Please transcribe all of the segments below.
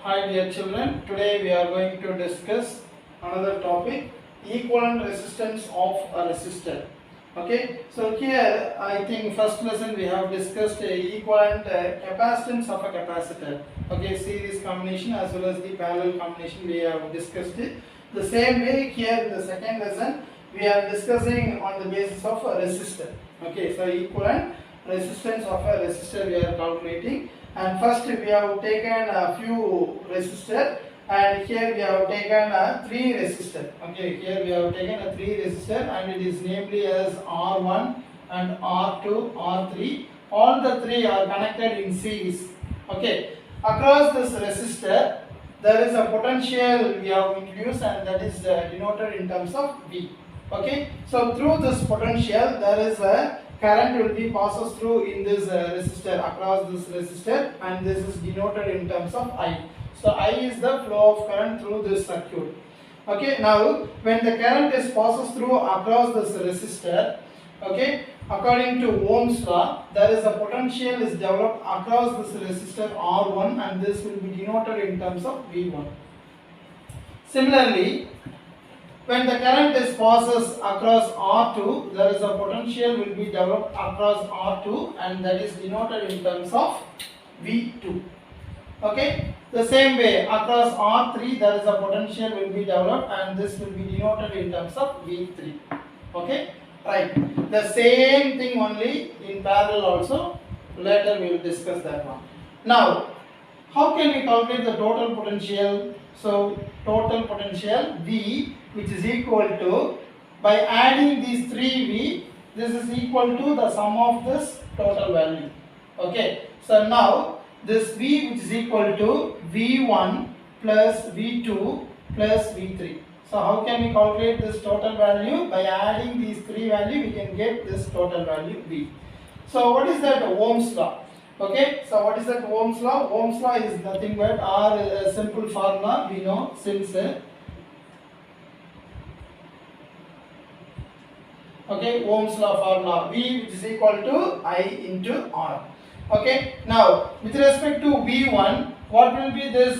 Hi dear children, today we are going to discuss another topic, equivalent resistance of a resistor. Okay, so here I think first lesson we have discussed equivalent capacitance of a capacitor. Okay, series combination as well as the parallel combination we have discussed it. The same way here in the second lesson we are discussing on the basis of a resistor. Okay, so equivalent resistance of a resistor we are calculating. And first we have taken a few resistor and here we have taken a 3 resistor. Okay, here we have taken a 3 resistor and it is namely as R1 and R2, R3. All the 3 are connected in series. Okay, across this resistor there is a potential we have introduced and that is denoted in terms of V. Okay, so through this potential there is a current will be passes through in this resistor, across this resistor, and this is denoted in terms of I. So I is the flow of current through this circuit. Okay, now when the current is passes through across this resistor, okay, according to Ohm's law, there is a potential is developed across this resistor R1 and this will be denoted in terms of V1. Similarly, when the current is passes across R2, there is a potential will be developed across R2 and that is denoted in terms of V2. Okay, the same way across R3 there is a potential will be developed and this will be denoted in terms of V3. Okay, right. The same thing only in parallel also. Later we will discuss that one. Now, how can we calculate the total potential? So, total potential V, which is equal to, by adding these 3V, this is equal to the sum of this total value. Okay, so now this V, which is equal to V1 plus V2 plus V3. So how can we calculate this total value? By adding these 3 values, we can get this total value V. So what is that Ohm's law? Okay, so what is that Ohm's law? Ohm's law is nothing but a simple formula we know since okay, Ohm's law formula V, which is equal to I into R. Okay, now with respect to V1, what will be this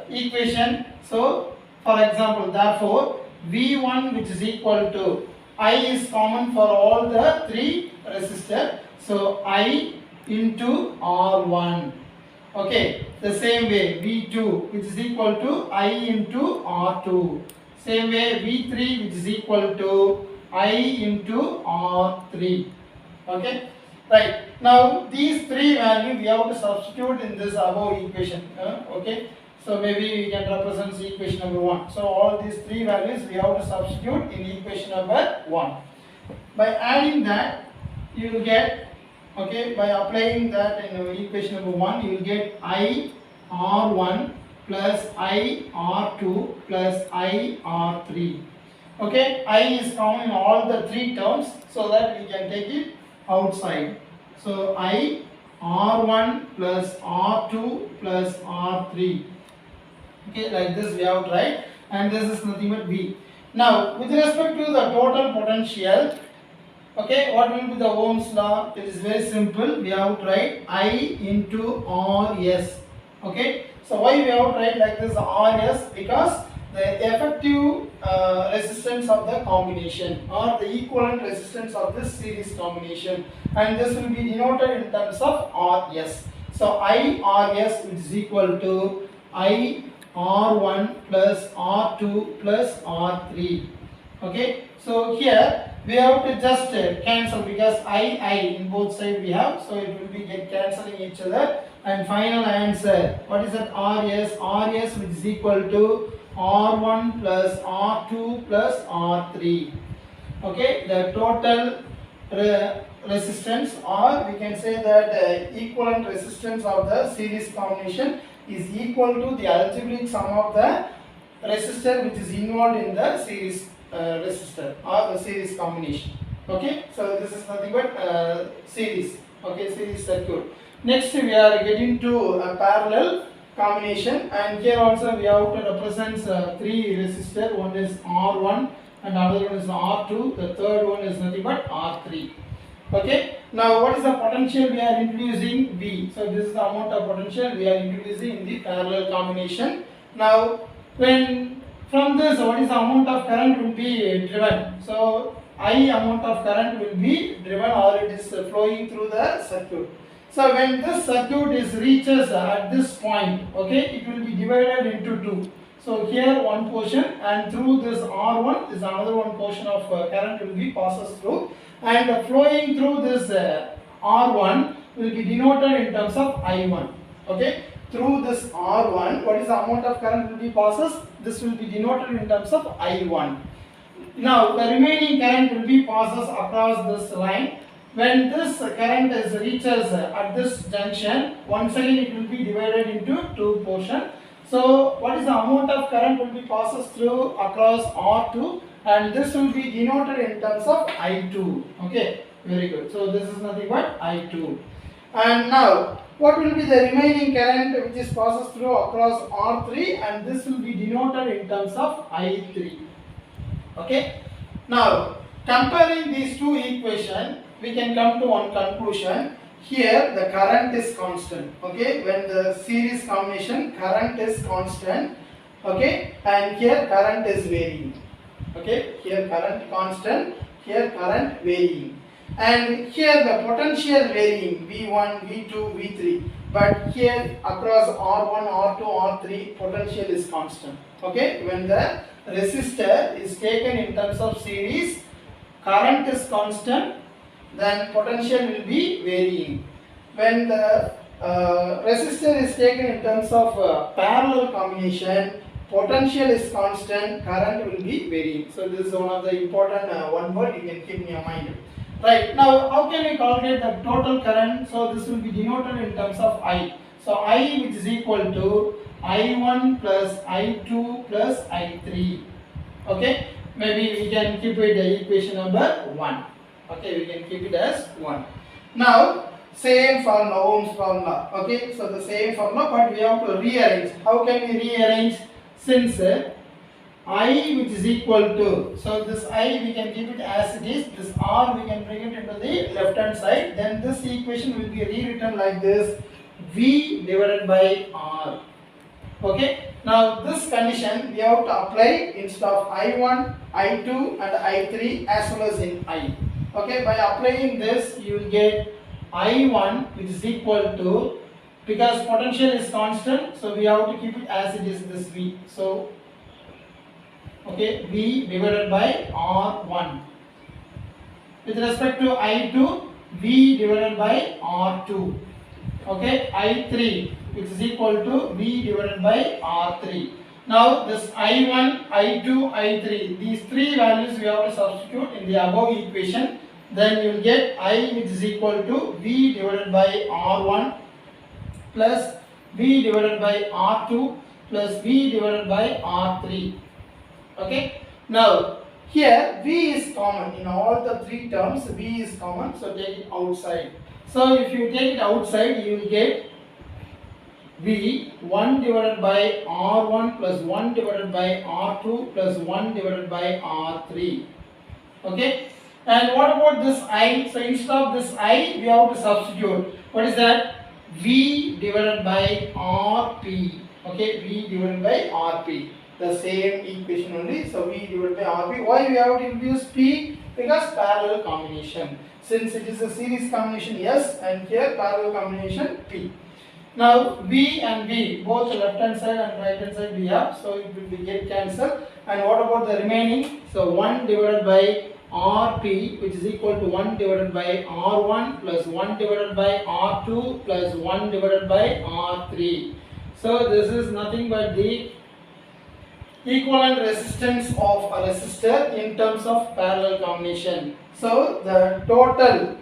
equation? So for example, therefore V1, which is equal to I is common for all the 3 resistors, so I into R1. Okay, the same way V2, which is equal to I into R2. Same way V3, which is equal to I into R3. Okay, right. Now these 3 values we have to substitute in this above equation. Okay, so maybe we can represent equation number 1. So all these 3 values we have to substitute in equation number 1. By adding that, you will get, okay, by applying that in equation number 1, you will get I R1 plus I R2 plus I R3. Okay, I is common in all the 3 terms so that we can take it outside. So I R1 plus R2 plus R3. Okay, like this we have to write, and this is nothing but V. Now, with respect to the total potential, okay, what will be the Ohm's law? It is very simple. We have to write I into Rs. Okay, so why we have to write like this Rs? Because the effective resistance of the combination or the equivalent resistance of this series combination, and this will be denoted in terms of Rs. So I Rs, which is equal to I R1 plus R2 plus R3. Okay, so here we have to just cancel because I in both sides we have, so it will be cancelling each other, and final answer, what is that Rs, which is equal to R1 plus R2 plus R3. Okay, the total resistance, or we can say that equivalent resistance of the series combination is equal to the algebraic sum of the resistor which is involved in the series resistor or the series combination. Okay, so this is nothing but series. Okay, series circuit. Next we are getting to a parallel combination, and here also we have to represent 3 resistors. One is R1 and another one is R2. The third one is nothing but R3. Okay, now what is the potential we are introducing? V. So this is the amount of potential we are introducing in the parallel combination. Now when from this, what is the amount of current will be driven? So I amount of current will be driven, or it is flowing through the circuit. So when this circuit is reaches at this point, okay, it will be divided into two. So here one portion, and through this R1 is another one portion of current will be passes through, and flowing through this R1 will be denoted in terms of I1. Okay, through this R1, what is the amount of current will be passes? This will be denoted in terms of I1. Now the remaining current will be passes across this line. When this current is reaches at this junction, once again it will be divided into two portions. So what is the amount of current will be passes through across R2, and this will be denoted in terms of I2. Okay, very good. So this is nothing but I2. And now what will be the remaining current which is passes through across R3, and this will be denoted in terms of I3. Okay, now comparing these two equations, we can come to one conclusion. Here the current is constant. Okay, when the series combination, current is constant. Okay, and here current is varying. Okay, here current constant, here current varying, and here the potential varying, V1, V2, V3, but here across R1, R2, R3 potential is constant. Okay, when the resistor is taken in terms of series, current is constant, then potential will be varying. When the resistor is taken in terms of parallel combination, potential is constant, current will be varying. So this is one of the important one word you can keep in your mind. Right, now how can we calculate the total current? So this will be denoted in terms of I. So I, which is equal to I1 plus I2 plus I3. Okay, maybe we can keep it equation number 1. Okay, we can keep it as 1. Now same formula, Ohm's formula. Okay, so the same formula, but we have to rearrange. How can we rearrange? Since I, which is equal to, so this I we can keep it as it is, this R we can bring it into the left hand side, then this equation will be rewritten like this, V divided by R. Okay, now this condition we have to apply instead of I1, I2 and I3 as well as in I. Okay, by applying this you will get I1, which is equal to, because potential is constant, so we have to keep it as it is, this V. So okay, V divided by R1. With respect to I2, V divided by R2. Okay, I3, which is equal to V divided by R3. Now this I1, I2, I3, these three values we have to substitute in the above equation. Then you will get I, which is equal to V divided by R1 plus V divided by R2 plus V divided by R3. Okay, now here V is common in all the three terms. V is common, so take it outside. So if you take it outside, you will get V 1 divided by R1 plus 1 divided by R2 plus 1 divided by R3. Okay, and what about this I? So instead of this I, we have to substitute. What is that? V divided by Rp. Okay, V divided by Rp. The same equation only. So V divided by Rp. Why we have to introduce P? Because parallel combination. Since it is a series combination, yes, and here parallel combination P. Now V and V, both left hand side and right hand side we have, so it will be get cancelled. And what about the remaining? So 1 divided by Rp, which is equal to 1 divided by R1 plus 1 divided by R2 plus 1 divided by R3. So this is nothing but the equivalent resistance of a resistor in terms of parallel combination. So the total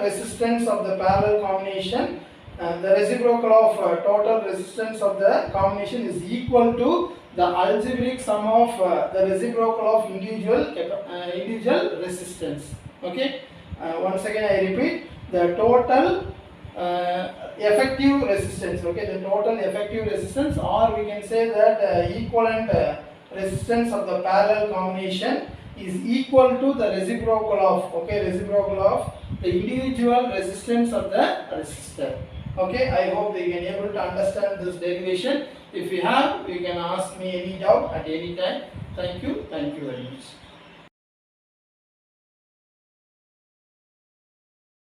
resistance of the parallel combination, the reciprocal of total resistance of the combination is equal to the algebraic sum of the reciprocal of individual resistance. Okay, once again I repeat, the total effective resistance. Okay, the total effective resistance, or we can say that equivalent resistance of the parallel combination is equal to the reciprocal of, okay, reciprocal of the individual resistance of the resistor. Okay, I hope you can able to understand this derivation. If you have, you can ask me any doubt at any time. Thank you very much.